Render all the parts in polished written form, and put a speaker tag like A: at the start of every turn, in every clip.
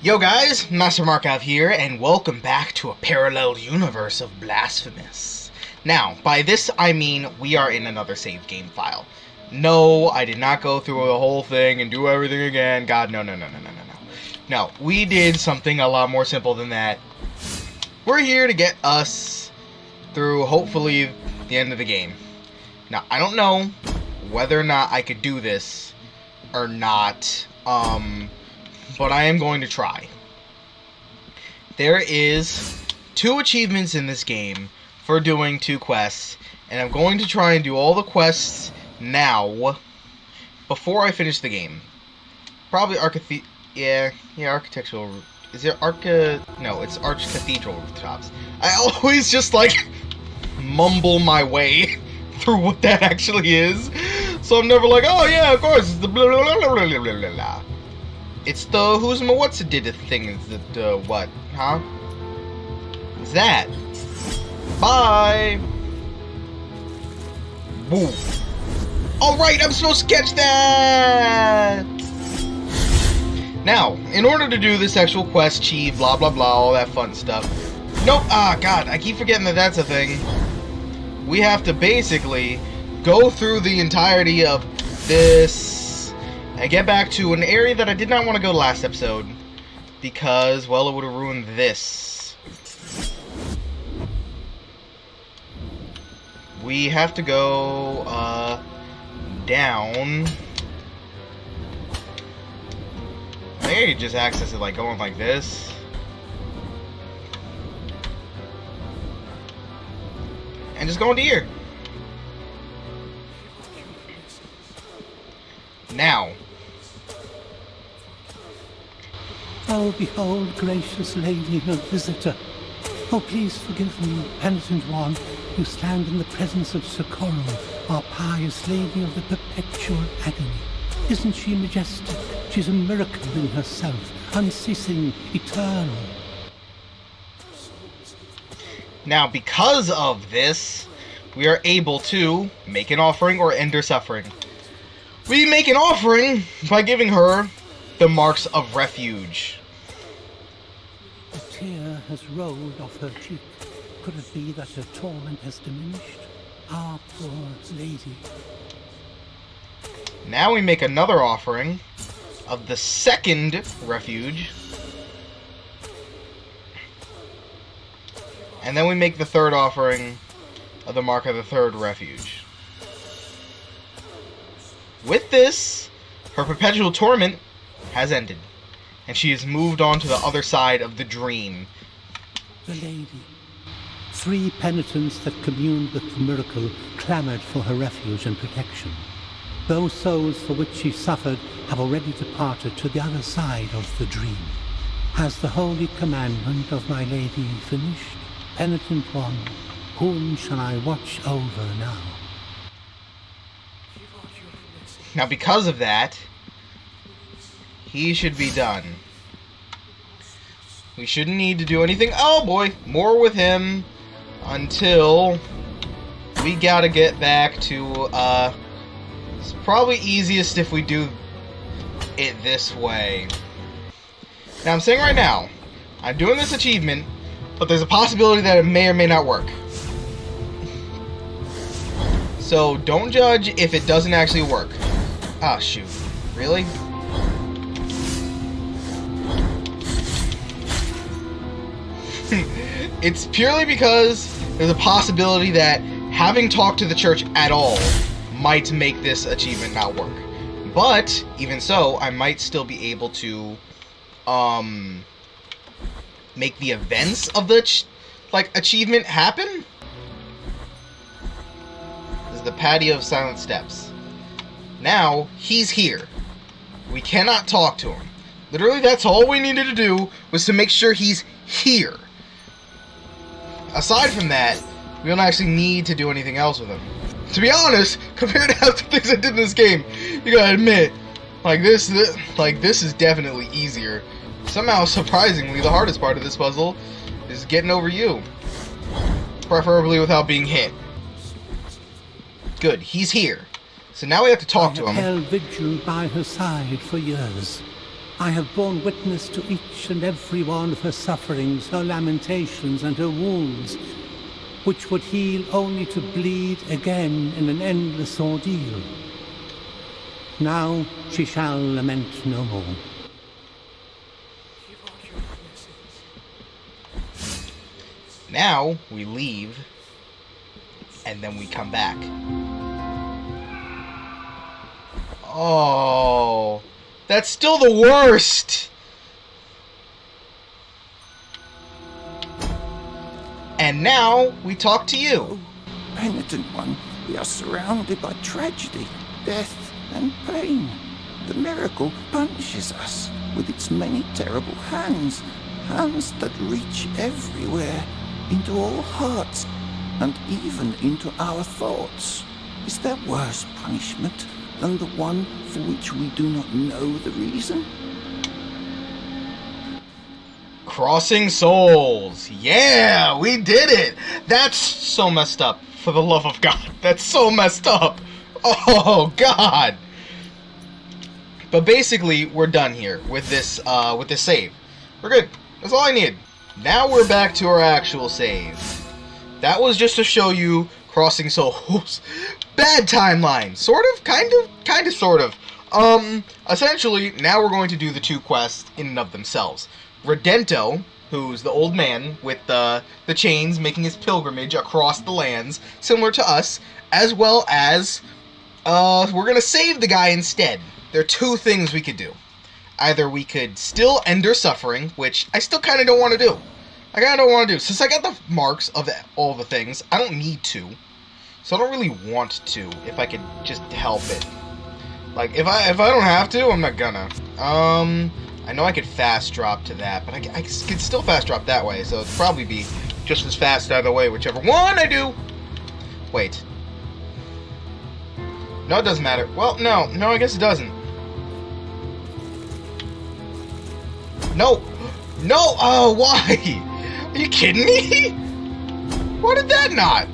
A: Yo guys, Master Markov here, and welcome back to a parallel universe of Blasphemous. Now, by this I mean we are in another save game file. No, I did not go through the whole thing and do everything again. God, no. No, we did something a lot more simple than that. We're here to get us through, hopefully, the end of the game. Now, I don't know whether or not I could do this or not, but I am going to try. There is 2 achievements in this game for doing 2 quests, and I'm going to try and do all the quests now before I finish the game. Probably architectural. Is it no, it's Arch Cathedral rooftops. I always just like mumble my way through what that actually is, so I'm never like, oh yeah, of course, it's the blah blah blah blah blah blah blah. It's the who's my what's it did thing. Is the what? Huh? What's that? Bye! Woo! Alright, I'm supposed to catch that! Now, in order to do this actual quest, achieve, blah blah blah, all that fun stuff. Nope! Ah, God, I keep forgetting that that's a thing. We have to basically go through the entirety of this and get back to an area that I did not want to go last episode because, well, it would have ruined this. We have to go down. I think I could just access it like going like this. And just go into here. Now.
B: Oh, behold, gracious lady, a visitor. Oh, please forgive me, penitent one, who stand in the presence of Socorro, our pious lady of the perpetual agony. Isn't she majestic? She's a miracle in herself, unceasing, eternal.
A: Now, because of this, we are able to make an offering or end her suffering. We make an offering by giving her the marks of refuge.
B: A tear has rolled off her cheek. Could it be that her torment has diminished? Ah, poor lady.
A: Now we make another offering of the second refuge. And then we make the third offering of the mark of the third refuge. With this, her perpetual torment has ended, and she has moved on to the other side of the dream.
B: The lady. 3 penitents that communed with the miracle clamored for her refuge and protection. Those souls for which she suffered have already departed to the other side of the dream. Has the holy commandment of my lady finished? Penitent one, whom shall I watch over now?
A: Now, because of that, he should be done. We shouldn't need to do anything. Oh boy, more with him until we gotta get back to, it's probably easiest if we do it this way. Now, I'm saying right now, I'm doing this achievement, but there's a possibility that it may or may not work. So, don't judge if it doesn't actually work. Ah, shoot. Really? It's purely because there's a possibility that having talked to the church at all might make this achievement not work. But, even so, I might still be able to, make the events of the, achievement happen? This is the patio of silent steps. Now, he's here. We cannot talk to him. Literally, that's all we needed to do was to make sure he's here. Aside from that, we don't actually need to do anything else with him. To be honest, compared to half the things I did in this game, you gotta admit, this is definitely easier. Somehow, surprisingly, the hardest part of this puzzle is getting over you. Preferably without being hit. Good, he's here. So now we have to talk to him.
B: I have held vigil by her side for years. I have borne witness to each and every one of her sufferings, her lamentations, and her wounds, which would heal only to bleed again in an endless ordeal. Now she shall lament no more.
A: Now we leave, and then we come back. Oh, that's still the worst! And now we talk to you.
C: Oh, penitent one, we are surrounded by tragedy, death, and pain. The miracle punishes us with its many terrible hands, hands that reach everywhere, into all hearts, and even into our thoughts. Is there worse punishment than the one for which we do not know the reason?
A: Crossing souls. Yeah, we did it. That's so messed up. For the love of God, that's so messed up. Oh God. But basically, we're done here with this save. We're good. That's all I need. Now we're back to our actual save. That was just to show you Crossing Souls. Bad timeline. Sort of, kind of, sort of. Essentially, now we're going to do the two quests in and of themselves. Redento, who's the old man with the chains making his pilgrimage across the lands, similar to us, as well as, we're gonna save the guy instead. There are two things we could do. Either we could still end her suffering, which I still kind of don't want to do. I kind of don't want to do. Since I got the marks of all the things, I don't need to. So I don't really want to, if I could just help it. Like, if I don't have to, I'm not gonna. I know I could fast drop to that, but I could still fast drop that way, so it'd probably be just as fast either way, whichever one I do. Wait. No, it doesn't matter. Well, no, I guess it doesn't. No! Oh, why? Are you kidding me? Why did that not?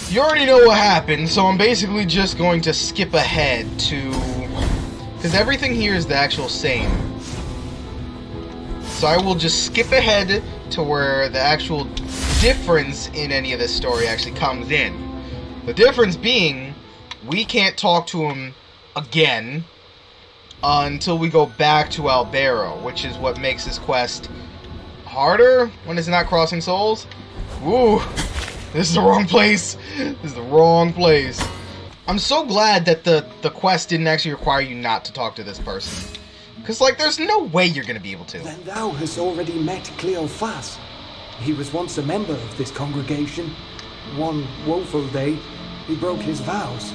A: You already know what happened, so I'm basically just going to skip ahead to... because everything here is the actual same. So I will just skip ahead to where the actual difference in any of this story actually comes in. The difference being, we can't talk to him again until we go back to Albero, which is what makes this quest harder when it's not crossing souls. Woo! This is the wrong place. This is the wrong place. I'm so glad that the quest didn't actually require you not to talk to this person. Because, like, there's no way you're going to be able to.
D: Then thou hast already met Cleophas. He was once a member of this congregation. One woeful day, he broke his vows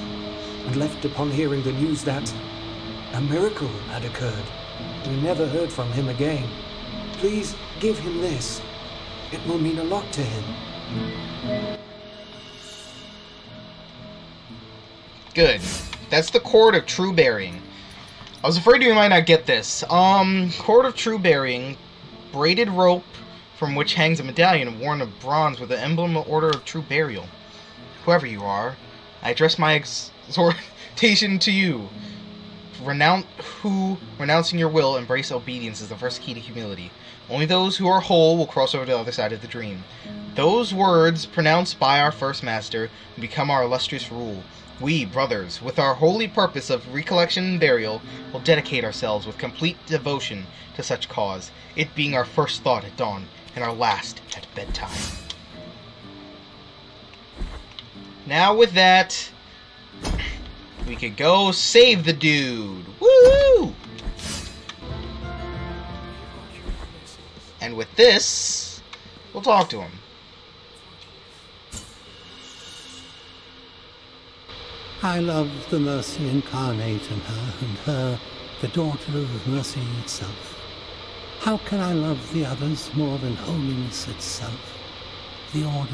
D: and left upon hearing the news that a miracle had occurred. We never heard from him again. Please give him this. It will mean a lot to him.
A: Good. That's the Cord of True Burying. I was afraid we might not get this. Cord of True Burying, braided rope from which hangs a medallion worn of bronze with the emblem of Order of True Burial. Whoever you are, I address my exhortation to you. Renouncing your will, embrace obedience is the first key to humility. Only those who are whole will cross over to the other side of the dream. Those words, pronounced by our first master, become our illustrious rule. We, brothers, with our holy purpose of recollection and burial, will dedicate ourselves with complete devotion to such cause, it being our first thought at dawn, and our last at bedtime. Now with that, we could go save the dude. Woo! And with this, we'll talk to him.
B: I love the mercy incarnate in her, and her, the daughter of mercy itself. How can I love the others more than holiness itself? The order,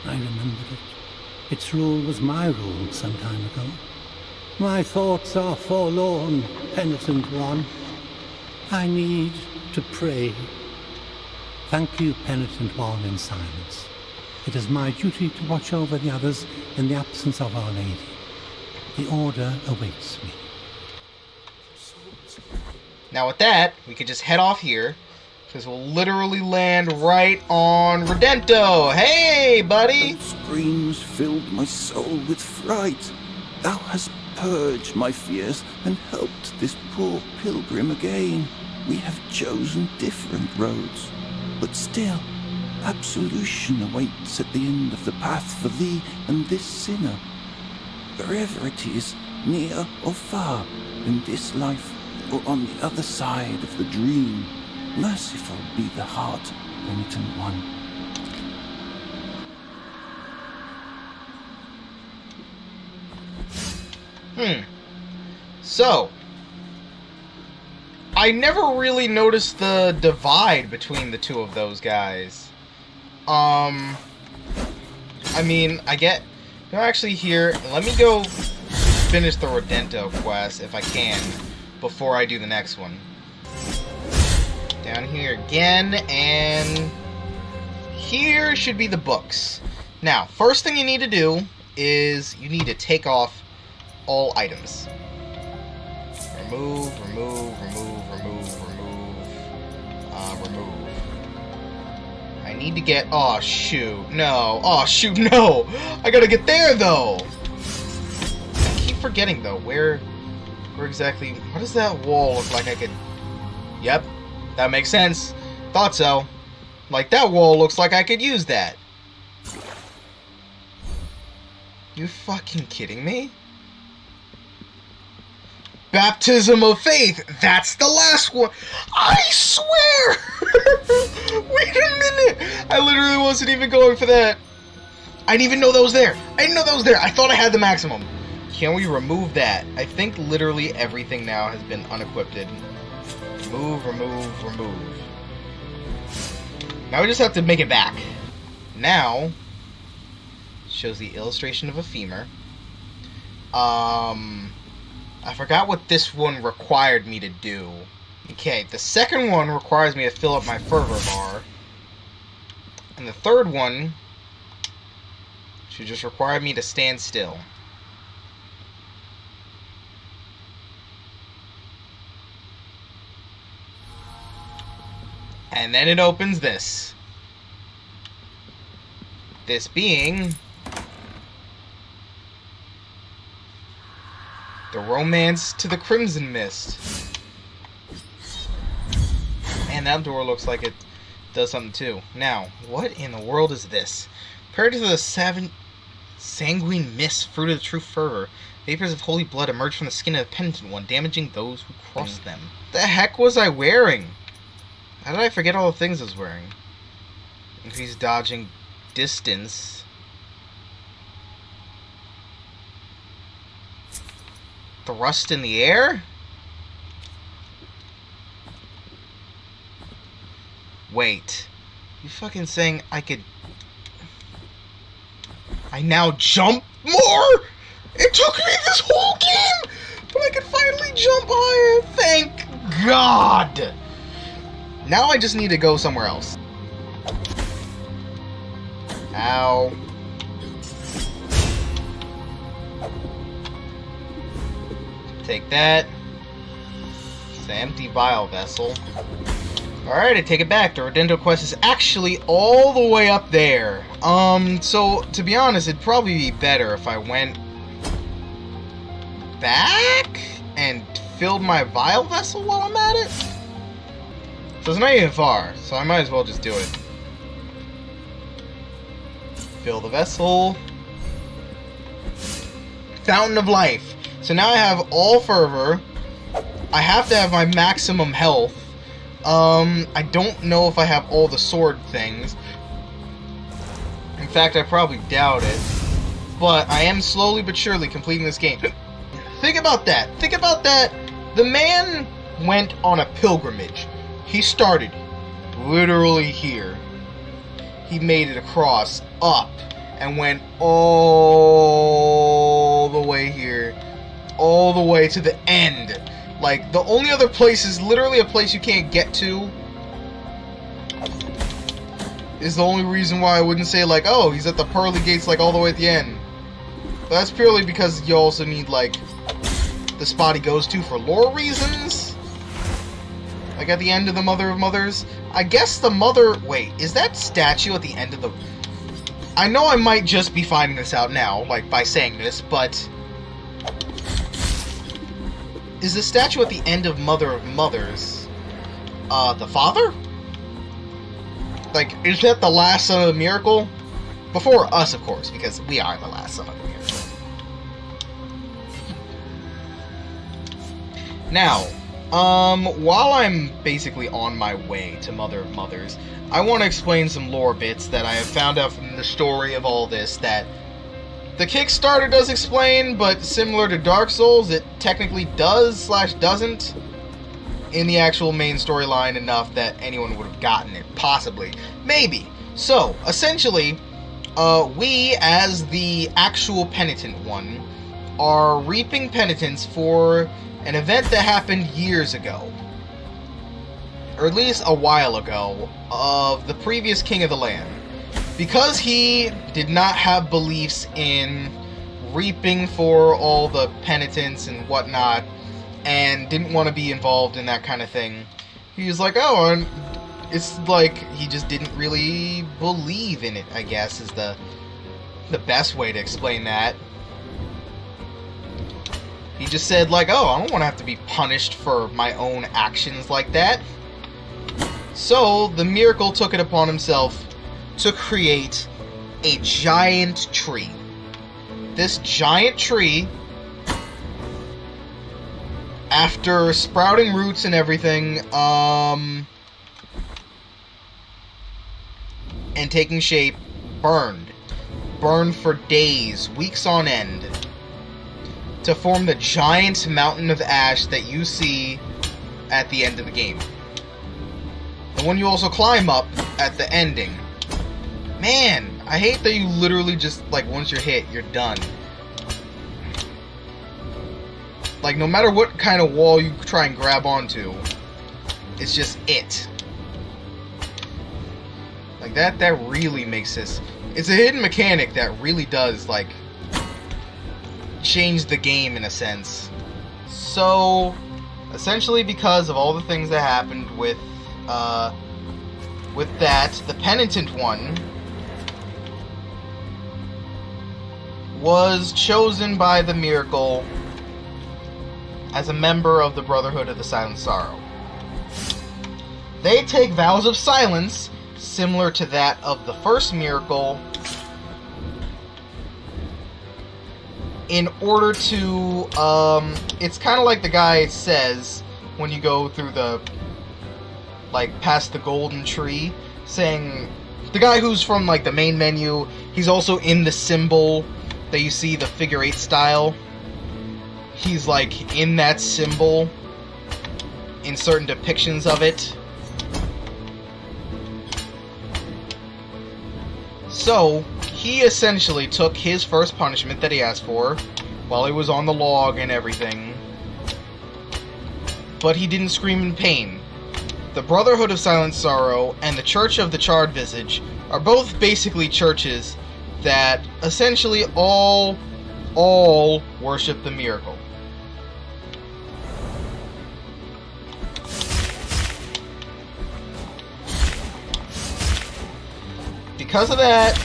B: I remembered it. Its rule was my rule some time ago. My thoughts are forlorn, penitent one. I need to pray. Thank you, penitent one, in silence. It is my duty to watch over the others in the absence of Our Lady. The order awaits me.
A: Now with that, we could just head off here, because we'll literally land right on Redento. Hey, buddy!
C: Those screams filled my soul with fright. Thou hast purged my fears and helped this poor pilgrim again. We have chosen different roads, but still, absolution awaits at the end of the path for thee and this sinner. Wherever it is, near or far, in this life or on the other side of the dream, merciful be the heart, penitent one.
A: So, I never really noticed the divide between the two of those guys. I mean, I get... No, actually here, let me go finish the Redento quest, if I can, before I do the next one. Down here again, and... here should be the books. Now, first thing you need to do is you need to take off all items. Remove. I need to get... oh, shoot. No. Oh, shoot, no! I gotta get there, though! I keep forgetting, though. Where exactly... what does that wall look like I could... Yep. That makes sense. Thought so. Like, that wall looks like I could use that. You fucking kidding me? Baptism of Faith! That's the last one! I swear! Wait a minute! I literally wasn't even going for that. I didn't even know that was there. I didn't know that was there. I thought I had the maximum. Can we remove that? I think literally everything now has been unequipped. Remove. Now we just have to make it back. Now, shows the illustration of a femur. I forgot what this one required me to do. Okay, the second one requires me to fill up my fervor bar. And the third one should just require me to stand still. And then it opens this. This being... the Romance to the Crimson Mist. And that door looks like it does something too. Now, what in the world is this? Prior to the sanguine mist, fruit of the true fervor, vapors of holy blood emerge from the skin of the penitent one, damaging those who cross them. The heck was I wearing? How did I forget all the things I was wearing? Increased dodging distance. Thrust in the air? Wait. You fucking saying I could... I now jump more? It took me this whole game! But I could finally jump higher! Thank God! Now I just need to go somewhere else. Ow. Take that. It's an empty vial vessel. Alright, I take it back. The Redento quest is actually all the way up there. So, to be honest, it'd probably be better if I went back and filled my vial vessel while I'm at it. So it's not even far, so I might as well just do it. Fill the vessel. Fountain of Life. So now I have all fervor. I have to have my maximum health. I don't know if I have all the sword things. In fact, I probably doubt it. But I am slowly but surely completing this game. Think about that. Think about that. The man went on a pilgrimage. He started literally here. He made it across, up, and went all the way here. All the way to the end. Like, the only other place is literally a place you can't get to. Is the only reason why I wouldn't say, like, oh, he's at the pearly gates, like, all the way at the end. But that's purely because you also need, like, the spot he goes to for lore reasons. Like at the end of the Mother of Mothers? I guess the Mother... Wait, is that statue at the end of the... I know I might just be finding this out now, like, by saying this, but... Is the statue at the end of Mother of Mothers, the father? Like, is that the last son of the miracle? Before us, of course, because we are the last son of the miracle. Now, while I'm basically on my way to Mother of Mothers, I want to explain some lore bits that I have found out from the story of all this that the Kickstarter does explain, but similar to Dark Souls, it technically does/doesn't in the actual main storyline enough that anyone would have gotten it, possibly. Maybe. So, essentially, we, as the actual penitent one, are reaping penitence for an event that happened years ago. Or at least a while ago, of the previous king of the land. Because he did not have beliefs in reaping for all the penitence and whatnot, and didn't want to be involved in that kind of thing, he was like, oh, and it's like he just didn't really believe in it, I guess, is the best way to explain that. He just said, like, oh, I don't want to have to be punished for my own actions like that. So, the miracle took it upon himself to create a giant tree. This giant tree, after sprouting roots and everything, and taking shape, burned for days, weeks on end, to form the giant mountain of ash that you see at the end of the game. The one you also climb up at the ending. Man, I hate that you literally just, like, once you're hit, you're done. Like, no matter what kind of wall you try and grab onto, it's just it. Like, that really makes this... It's a hidden mechanic that really does, like, change the game in a sense. So, essentially because of all the things that happened with that, the penitent one was chosen by the miracle as a member of the Brotherhood of the Silent Sorrow. They take vows of silence, similar to that of the first miracle, in order to, it's kind of like the guy says when you go through the, like, past the golden tree, saying, the guy who's from, like, the main menu, he's also in the symbol that you see, the figure 8 style. He's, like, in that symbol in certain depictions of it. So, he essentially took his first punishment that he asked for while he was on the log and everything, but he didn't scream in pain. The Brotherhood of Silent Sorrow and the Church of the Charred Visage are both basically churches that essentially all worship the miracle. Because of that,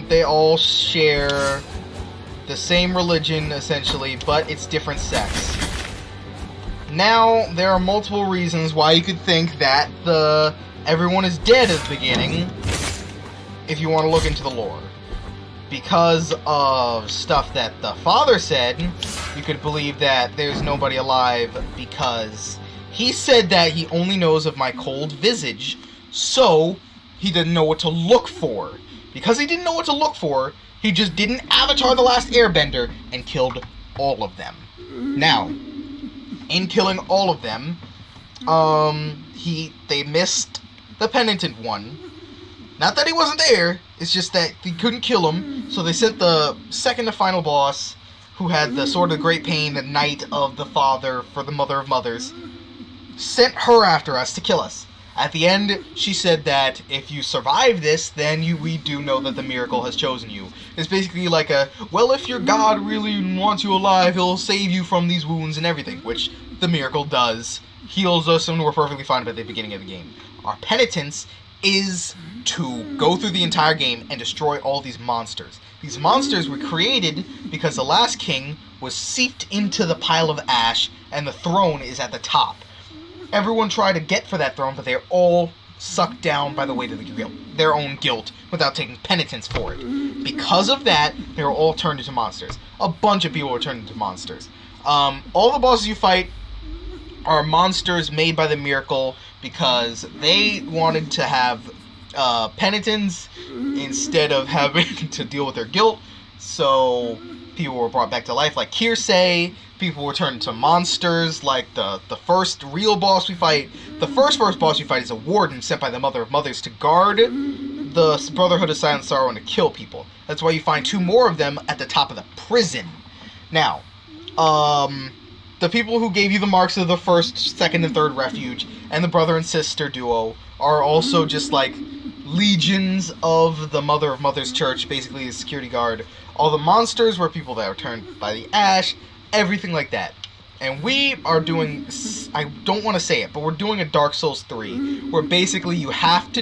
A: they all share the same religion, essentially, but it's different sects. Now, there are multiple reasons why you could think that everyone is dead at the beginning, if you want to look into the lore. Because of stuff that the father said, you could believe that there's nobody alive because he said that he only knows of my cold visage, so he didn't know what to look for. Because he didn't know what to look for, he just didn't Avatar the Last Airbender and killed all of them. Now, in killing all of them, they missed the penitent one. Not that he wasn't there, it's just that they couldn't kill him, so they sent the second to final boss, who had the Sword of Great Pain, the Knight of the Father for the Mother of Mothers, sent her after us to kill us. At the end, she said that if you survive this, then we do know that the miracle has chosen you. It's basically like well, if your God really wants you alive, he'll save you from these wounds and everything, which the miracle does. Heals us, and we're perfectly fine at the beginning of the game. Our penitence is to go through the entire game and destroy all these monsters. These monsters were created because the last king was seeped into the pile of ash, and the throne is at the top. Everyone tried to get for that throne, but they're all sucked down by the weight of their own guilt without taking penitence for it. Because of that, they were all turned into monsters. A bunch of people were turned into monsters. All the bosses you fight are monsters made by the miracle because they wanted to have penitence instead of having to deal with their guilt. So people were brought back to life, like Kirsay. People were turned into monsters, like the first real boss we fight. The first boss we fight is a warden sent by the Mother of Mothers to guard the Brotherhood of Silent Sorrow and to kill people. That's why you find 2 more of them at the top of the prison. Now, the people who gave you the marks of the first, second, and third refuge, and the brother and sister duo, are also just like legions of the Mother of Mothers Church, basically a security guard. All the monsters were people that were turned by the ash, everything like that. And we are doing, I don't want to say it, but we're doing a Dark Souls 3, where basically you have to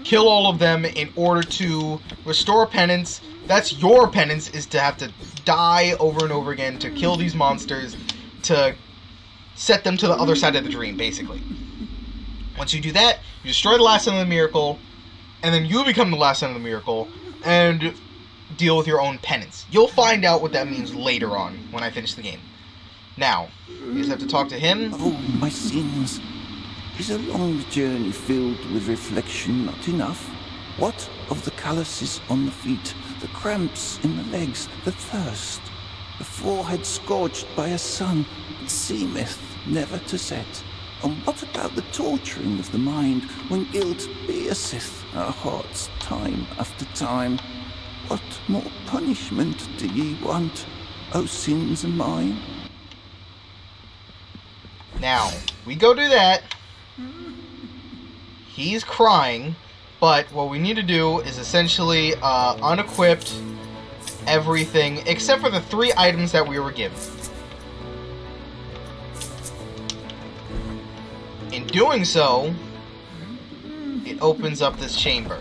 A: kill all of them in order to restore penance. That's your penance, is to have to die over and over again to kill these monsters, to set them to the other side of the dream, basically. Once you do that, you destroy the last son of the miracle, and then you become the last son of the miracle, and deal with your own penance. You'll find out what that means later on, when I finish the game. Now, you just have to talk to him.
C: Oh, my sins. Is a long journey filled with reflection not enough? What of the calluses on the feet, the cramps in the legs, the thirst, the forehead scorched by a sun that seemeth never to set? And what about the torturing of the mind when guilt pierceth our hearts time after time? What more punishment do ye want, O sins of mine?
A: Now, we go do that. He's crying, but what we need to do is essentially unequipped everything except for the 3 items that we were given. In doing so, it opens up this chamber.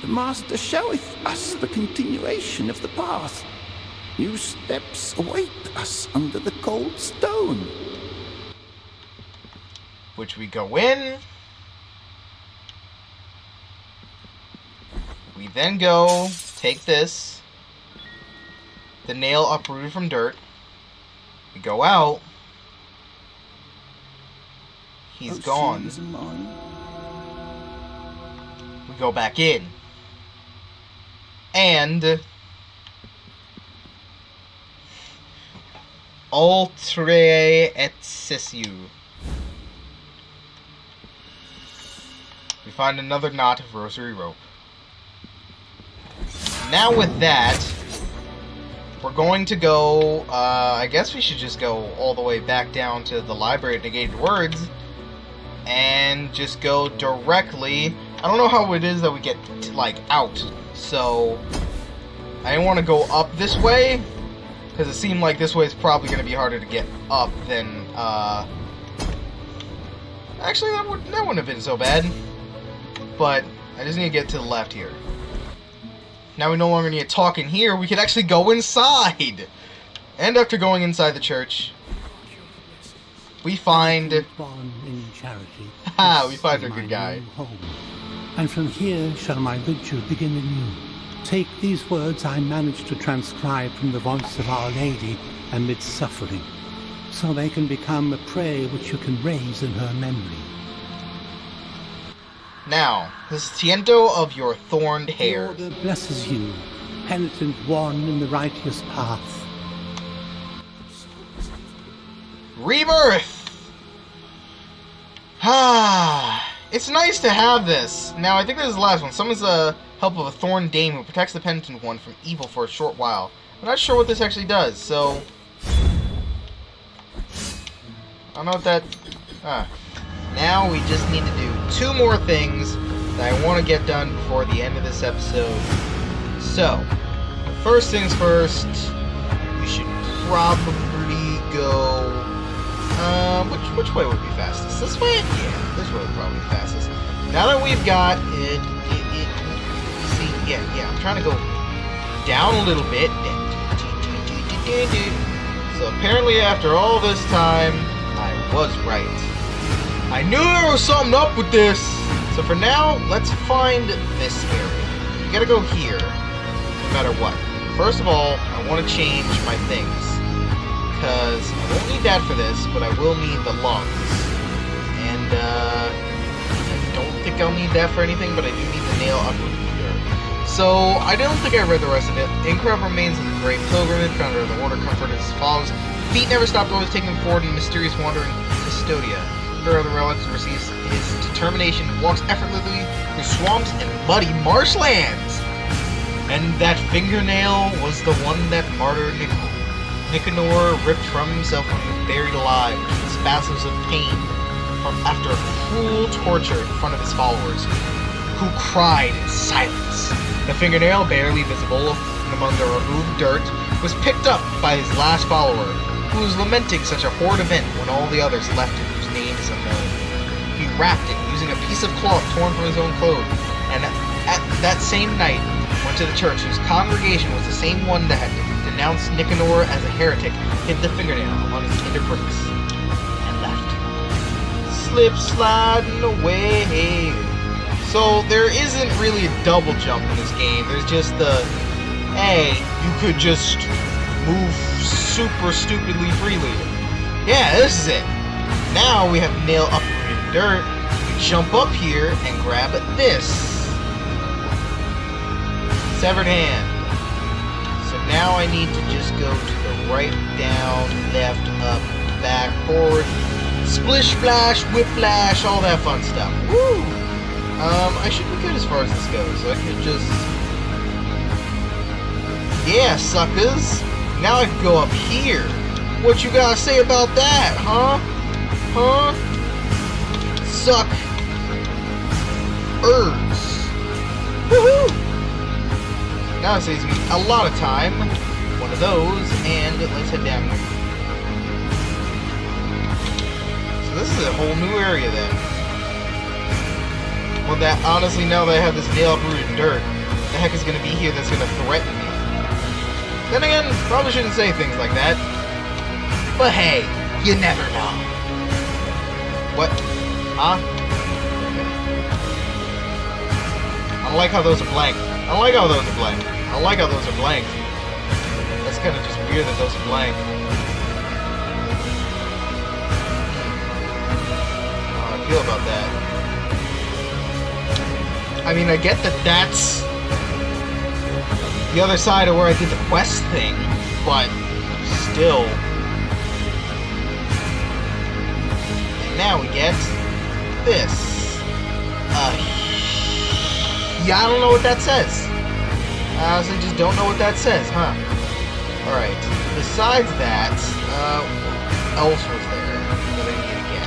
C: The Master showeth us the continuation of the path. New steps await us under the cold stone.
A: Which we go in. We then go take this. The nail uprooted from dirt. We go out. He's gone. We go back in. And Ultre et Sissu. We find another knot of rosary rope. Now with that, we're going to go, I guess we should just go all the way back down to the library at Negated Words and just go directly. I don't know how it is that we get, like, out, so I didn't want to go up this way, because it seemed like this way is probably going to be harder to get up than, actually, that wouldn't have been so bad, but I just need to get to the left here. Now we no longer need to talk in here, we can actually go inside! And after going inside the church, we find...
B: in charity.
A: Ha! We find a good guy.
B: Home. And from here shall my vigil begin anew. Take these words I managed to transcribe from the voice of Our Lady amidst suffering, so they can become a prayer which you can raise in her memory.
A: Now, this tiento of your thorned hair.
B: The Order blesses you, penitent one in the righteous path.
A: Rebirth! Ah, it's nice to have this. Now, I think this is the last one. Summons the help of a thorn dame who protects the penitent one from evil for a short while. I'm not sure what this actually does, so... I don't know what that... Now we just need to do 2 more things that I want to get done before the end of this episode. So, first things first, we should probably go... which way would be fastest? This way? Yeah, this way would probably be fastest. Now that we've got it... See, yeah, I'm trying to go down a little bit. So apparently after all this time, I was right. I knew there was something up with this! So for now, let's find this area. You gotta go here, no matter what. First of all, I want to change my things. Because I won't need that for this, but I will need the lungs. And, I don't think I'll need that for anything, but I do need the nail uprooter. So, I don't think I read the rest of it. Incorrupt remains of the Great Pilgrimage, founder of the Order, comforted as follows. Feet never stopped, always taking them forward in mysterious wandering custodia. The other relics receives his determination and walks effortlessly through swamps and muddy marshlands. And that fingernail was the one that martyr Nicanor ripped from himself when he was buried alive, with spasms of pain from after cruel torture in front of his followers, who cried in silence. The fingernail, barely visible among the removed dirt, was picked up by his last follower, who was lamenting such a horrid event when all the others left him, whose name is unknown. He wrapped it using a piece of cloth torn from his own clothes, and at that same night went to the church, whose congregation was the same one that had denounced Nicanor as a heretic, hid the fingernail among his tinder bricks, and left. Slip sliding away. So there isn't really a double jump in this game. There's just the, hey, you could just move super stupidly freely. Yeah, this is it. Now we have nail uprooted dirt. We jump up here and grab this. Severed hand. So now I need to just go to the right, down, left, up, back, forward. Splish, splash, whiplash, all that fun stuff. Woo! I should be good as far as this goes. I could just... Yeah, suckers! Now I can go up here. What you gotta say about that, huh? Huh? Suck. Herbs. Woohoo! Now it saves me a lot of time. One of those, and let's head down here. So this is a whole new area then. Well, that honestly, now that I have this nail uprooted dirt, what the heck is going to be here that's going to threaten me? Then again, probably shouldn't say things like that. But hey, you never know. What? Huh? I don't like how those are blank. I don't like how those are blank. I don't like how those are blank. That's kind of just weird that those are blank. How I feel about that. I mean, I get that that's the other side of where I did the quest thing, but still. And now we get this. Yeah, I don't know what that says. I honestly just don't know what that says, huh? Alright. Besides that, what else was there that I need to get?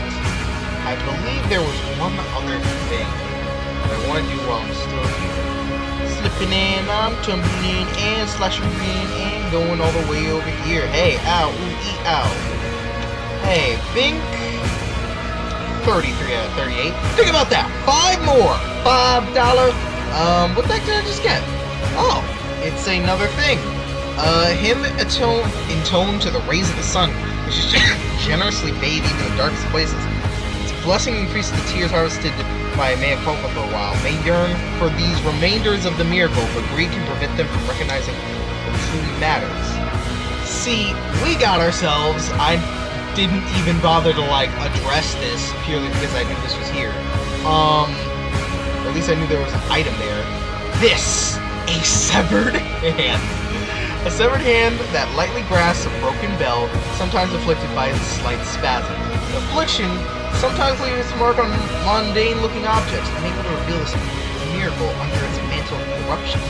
A: I believe there was one other thing I want to do while I'm still here. Slipping in, I'm tumbling in, and slashing in, and going all the way over here. Hey, ow, ooh, ee, ow. Hey, think 33 out of 38. Think about that. 5 more. $5. What the heck did I just get? Oh, it's another thing. Him intoned to the rays of the sun, which is generously bathed even the darkest places. Its blessing increases the tears harvested by a man culpa for a while. May yearn for these remainders of the miracle, but greed can prevent them from recognizing what truly matters. See, we got ourselves. I didn't even bother to address this purely because I knew this was here. Or at least I knew there was an item there. This, a severed hand. A severed hand that lightly grasps a broken bell, sometimes afflicted by a slight spasm. The affliction sometimes leaves its mark on mundane-looking objects, unable to reveal this miracle under its mantle of corruption.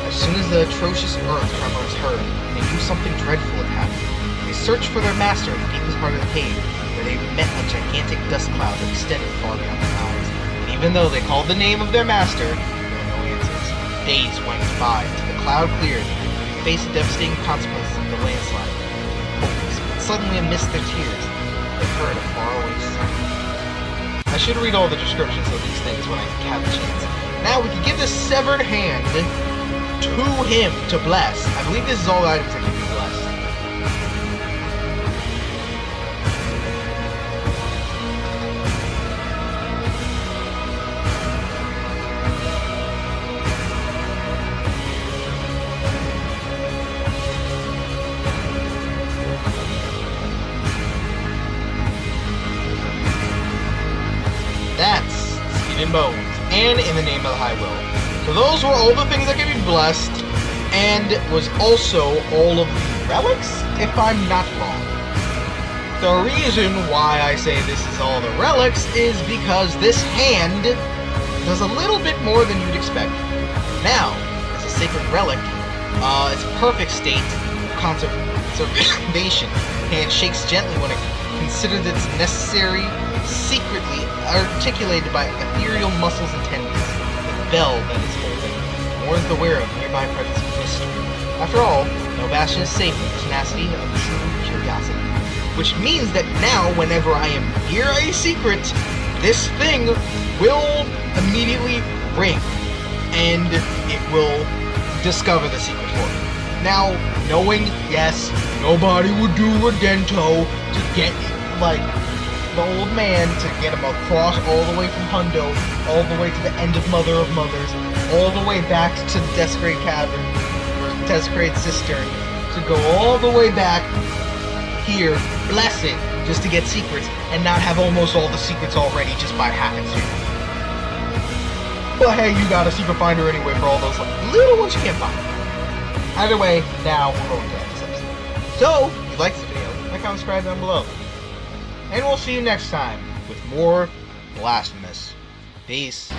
A: As As soon as the atrocious earth tremor is heard, they knew something dreadful had happened. They searched for their master in the deepest part of the cave, where they met a gigantic dust cloud that extended far beyond their eyes. And even though they called the name of their master, there were no answers. Days went by until the cloud cleared, and they faced the devastating consequences of the landslide. Hopeless, but suddenly amidst their tears, they heard a faraway sound. I should read all the descriptions of these things when I have a chance. Now we can give this severed hand to him to bless. I believe this is all the items that can be blessed. That's Skin and Bones, and In the Name of the High Will. So those were all the things that can be blessed, and was also all of the relics, if I'm not wrong. The reason why I say this is all the relics is because this hand does a little bit more than you'd expect. Now, as a sacred relic, it's a perfect state of conservation. Hand shakes gently when it considers it's necessary, secretly articulated by ethereal muscles and tendons. The bell that is holding warns the wearer of nearby presence of mystery. After all, no bastion is safe from the tenacity of true curiosity. Which means that now, whenever I am near a secret, this thing will immediately ring, and it will discover the secret for me. Now, knowing, yes, nobody would do a Dento to get, like, the old man, to get him across all the way from Hundo, all the way to the end of Mother of Mothers, all the way back to the Desecrated Cavern, or Desecrated Cistern, to go all the way back here, bless it, just to get secrets, and not have almost all the secrets already just by happenstance. But hey, you got a secret finder anyway for all those little ones you can't find. Either way, now we're going to end this episode. So, if you liked this video, like, comment, subscribe down below. And we'll see you next time with more Blasphemous. Peace.